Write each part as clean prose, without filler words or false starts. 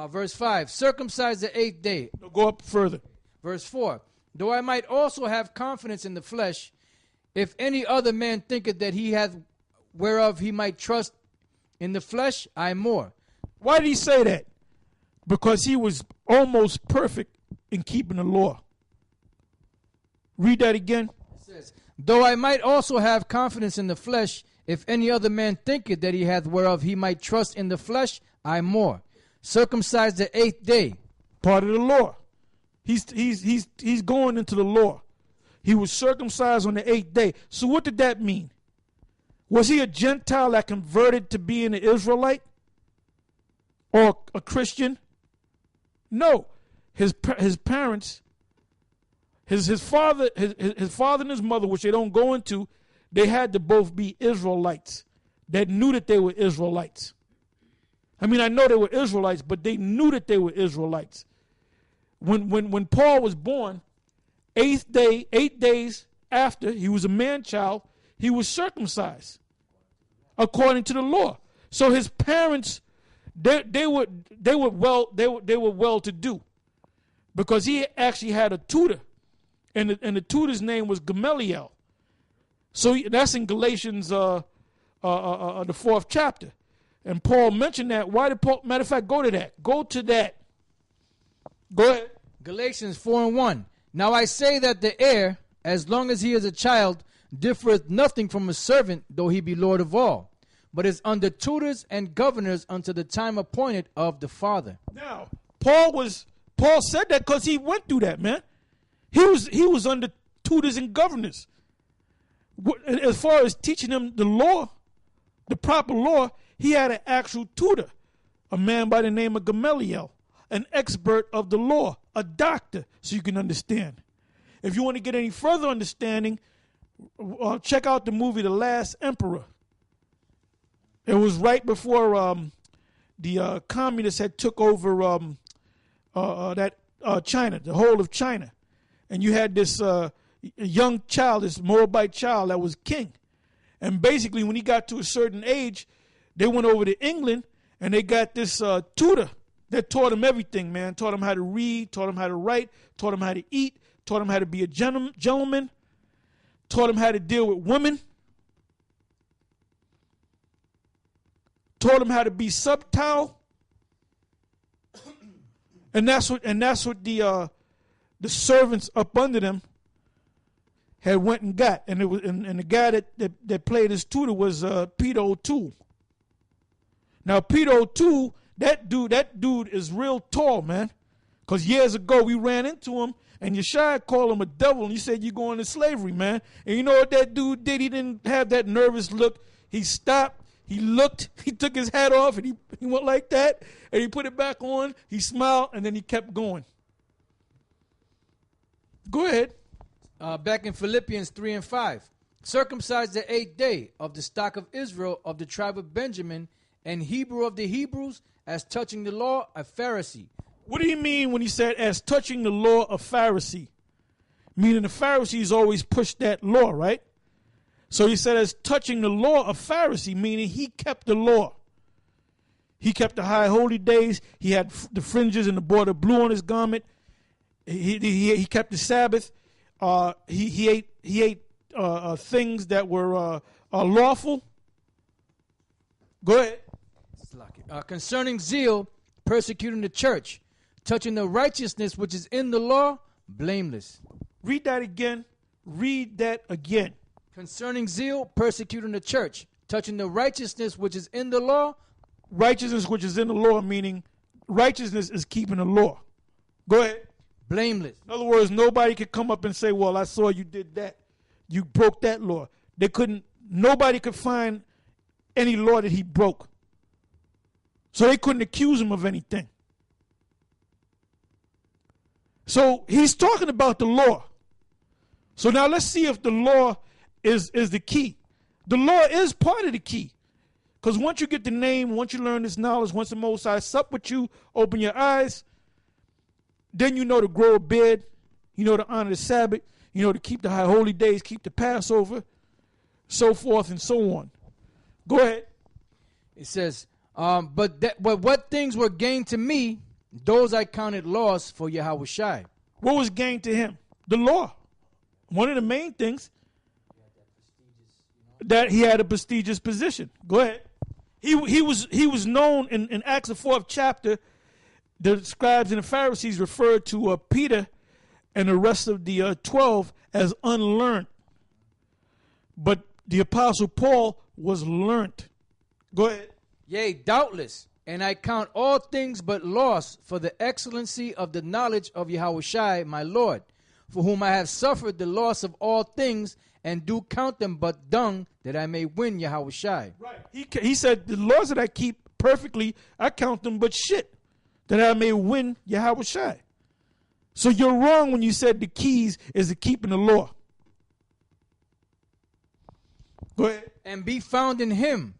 Verse 5, circumcised the 8th day. Go up further. Verse 4, though I might also have confidence in the flesh, if any other man thinketh that he hath whereof he might trust in the flesh, I more. Why did he say that? Because he was almost perfect in keeping the law. Read that again. It says, though I might also have confidence in the flesh, if any other man thinketh that he hath whereof he might trust in the flesh, I more. Circumcised the 8th day. Part of the law. He's going into the law. He was circumcised on the 8th day. So what did that mean? Was he a Gentile that converted to being an Israelite? Or a Christian? No. His parents, his father and his mother, which they don't go into, they had to both be Israelites that knew that they were Israelites. I mean, I know they were Israelites, but they knew that they were Israelites. When Paul was born, 8 days after he was a man-child, he was circumcised according to the law. So his parents, they were well to do, because he actually had a tutor, and the tutor's name was Gamaliel. So that's in Galatians the 4th chapter. And Paul mentioned that. Why did Paul? Matter of fact, go to that. Go to that. Go ahead. Galatians 4:1. Now I say that the heir, as long as he is a child, differeth nothing from a servant, though he be Lord of all, but is under tutors and governors unto the time appointed of the Father. Now, Paul said that because he went through that, man. He was under tutors and governors. As far as teaching them the law, the proper law, he had an actual tutor, a man by the name of Gamaliel, an expert of the law, a doctor, so you can understand. If you want to get any further understanding, check out the movie The Last Emperor. It was right before the communists had took over China, the whole of China. And you had this young child, this Moabite child that was king. And basically when he got to a certain age, they went over to England and they got this tutor that taught him everything, man. Taught him how to read, taught him how to write, taught him how to eat, taught him how to be a gentleman, taught him how to deal with women, taught him how to be subtle. And that's what the servants up under them had went and got. And it was and the guy that played his tutor was Peter O'Toole. Now Peter O'Toole, that dude is real tall, man. Because years ago we ran into him and Yeshua called him a devil and he said, "You're going to slavery, man." And you know what that dude did? He didn't have that nervous look. He stopped, he looked, he took his hat off and he went like that and he put it back on. He smiled and then he kept going. Go ahead. Back in Philippians 3 and 5. Circumcised the 8th day, of the stock of Israel, of the tribe of Benjamin, and Hebrew of the Hebrews, as touching the law, a Pharisee. What do you mean when he said, as touching the law, a Pharisee? Meaning the Pharisees always pushed that law, right? So he said, as touching the law, a Pharisee, meaning he kept the law. He kept the high holy days. He had the fringes and the border blue on his garment. He kept the Sabbath. He ate things that were lawful. Go ahead. Concerning zeal, persecuting the church, touching the righteousness which is in the law, blameless. Read that again. Read that again. Concerning zeal, persecuting the church, touching the righteousness which is in the law. Righteousness which is in the law, meaning righteousness is keeping the law. Go ahead. Blameless. In other words, nobody could come up and say, well, I saw you did that. You broke that law. Nobody could find any law that he broke. So they couldn't accuse him of anything. So he's talking about the law. So now let's see if the law is the key. The law is part of the key. Because once you get the name, once you learn this knowledge, once the Most High sup with you, open your eyes, then you know to grow a beard, you know to honor the Sabbath, you know to keep the high holy days, keep the Passover, so forth and so on. Go ahead. It says, But what things were gained to me, those I counted loss for Yahushai. What was gained to him? The law. One of the main things, that he had a prestigious position. Go ahead. He was known in Acts the 4th chapter. The scribes and the Pharisees referred to Peter and the rest of the 12 as unlearned. But the apostle Paul was learned. Go ahead. Yea, doubtless, and I count all things but loss for the excellency of the knowledge of Yahushai my Lord, for whom I have suffered the loss of all things, and do count them but dung, that I may win Yahushai. Right. He said, the laws that I keep perfectly, I count them but shit, that I may win Yahushai. So you're wrong when you said the keys is to keeping the law. Go ahead. And be found in him,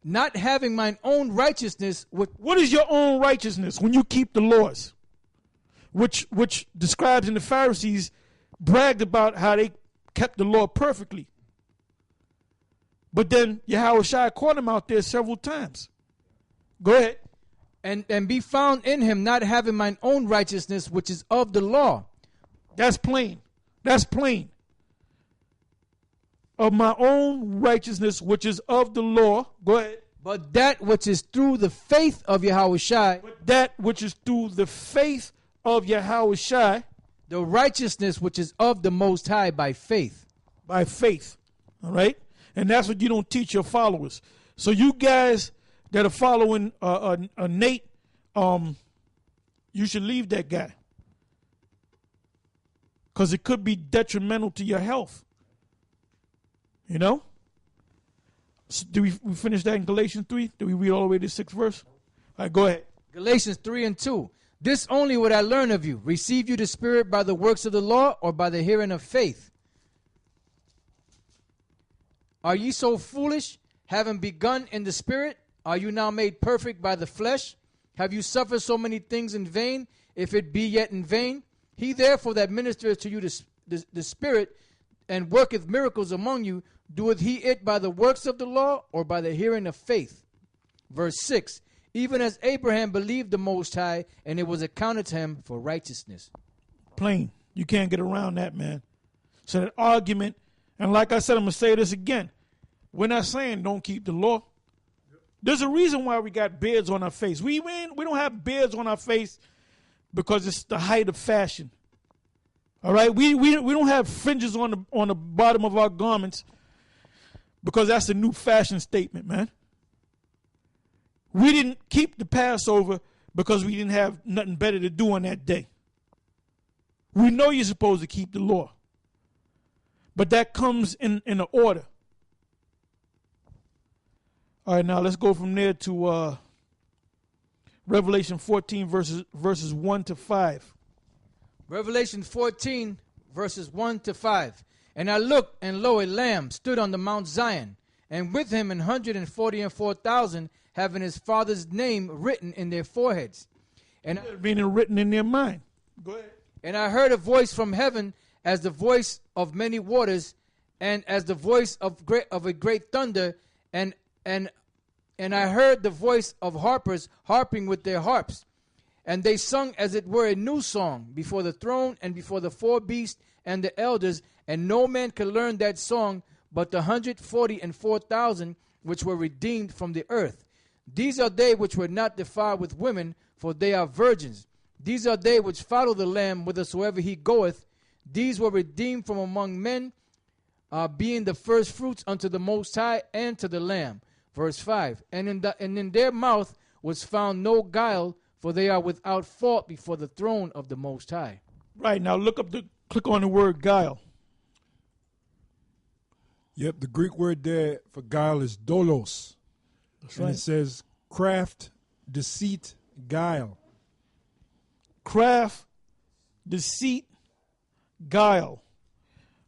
not having mine own righteousness. What is your own righteousness when you keep the laws? Which the scribes and the Pharisees bragged about how they kept the law perfectly. But then Yahushua caught him out there several times. Go ahead. And be found in him, not having mine own righteousness, which is of the law. That's plain. That's plain. Of my own righteousness, which is of the law. Go ahead. But that which is through the faith of Yahushai. But that which is through the faith of Yahushai. The righteousness which is of the Most High by faith. By faith. All right? And that's what you don't teach your followers. So you guys that are following Nate, you should leave that guy. Because it could be detrimental to your health. You know? So do we finish that in Galatians 3? Do we read all the way to the 6th verse? All right, go ahead. Galatians 3 and 2. This only would I learn of you. Receive you the Spirit by the works of the law or by the hearing of faith? Are ye so foolish? Having begun in the Spirit, are you now made perfect by the flesh? Have you suffered so many things in vain, if it be yet in vain? He therefore that ministereth to you the Spirit, and worketh miracles among you, doeth he it by the works of the law, or by the hearing of faith? Verse 6. Even as Abraham believed the Most High, and it was accounted to him for righteousness. Plain. You can't get around that, man. So that argument, and like I said, I'm going to say this again. We're not saying don't keep the law. There's a reason why we got beards on our face. We don't have beards on our face because it's the height of fashion. All right? We don't have fringes on the bottom of our garments because that's a new fashion statement, man. We didn't keep the Passover because we didn't have nothing better to do on that day. We know you're supposed to keep the law. But that comes in an order. All right, now let's go from there to Revelation 14, verses 1 to 5. Revelation 14, verses 1 to 5. And I looked, and lo, a lamb stood on the Mount Zion, and with him 144,000, having his father's name written in their foreheads. And meaning written in their mind. Go ahead. And I heard a voice from heaven, as the voice of many waters, and as the voice of a great thunder, and I heard the voice of harpers harping with their harps. And they sung as it were a new song before the throne and before the four beasts and the elders. And no man could learn that song but the 144,000 which were redeemed from the earth. These are they which were not defiled with women, for they are virgins. These are they which follow the Lamb whithersoever he goeth. These were redeemed from among men, being the first fruits unto the Most High and to the Lamb. Verse 5. And in their mouth was found no guile, for they are without fault before the throne of the Most High. Right, now click on the word guile. Yep, the Greek word there for guile is dolos. That's and right. It says craft, deceit, guile. Craft, deceit, guile,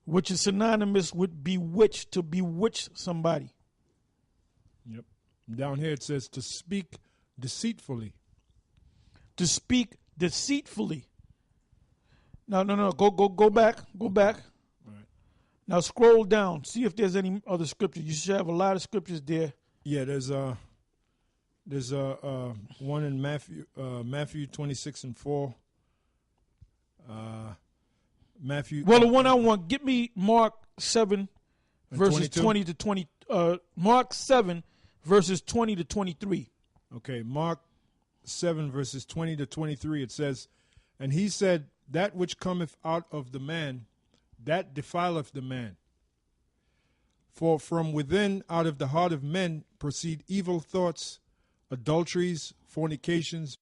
which is synonymous with bewitch, to bewitch somebody. Yep. Down here it says to speak deceitfully. To speak deceitfully. No. Go back. Go back. All right. Now scroll down. See if there's any other scriptures. You should have a lot of scriptures there. Yeah, there's There's one in Matthew 26:4. Matthew. Well, the one I want, get me Mark 7, And verses 22? 20 to 20. Mark 7, verses 20 to 23. Okay, Mark 7, verses 20 to 23, it says, "And he said, That which cometh out of the man, that defileth the man. For from within, out of the heart of men, proceed evil thoughts, adulteries, fornications,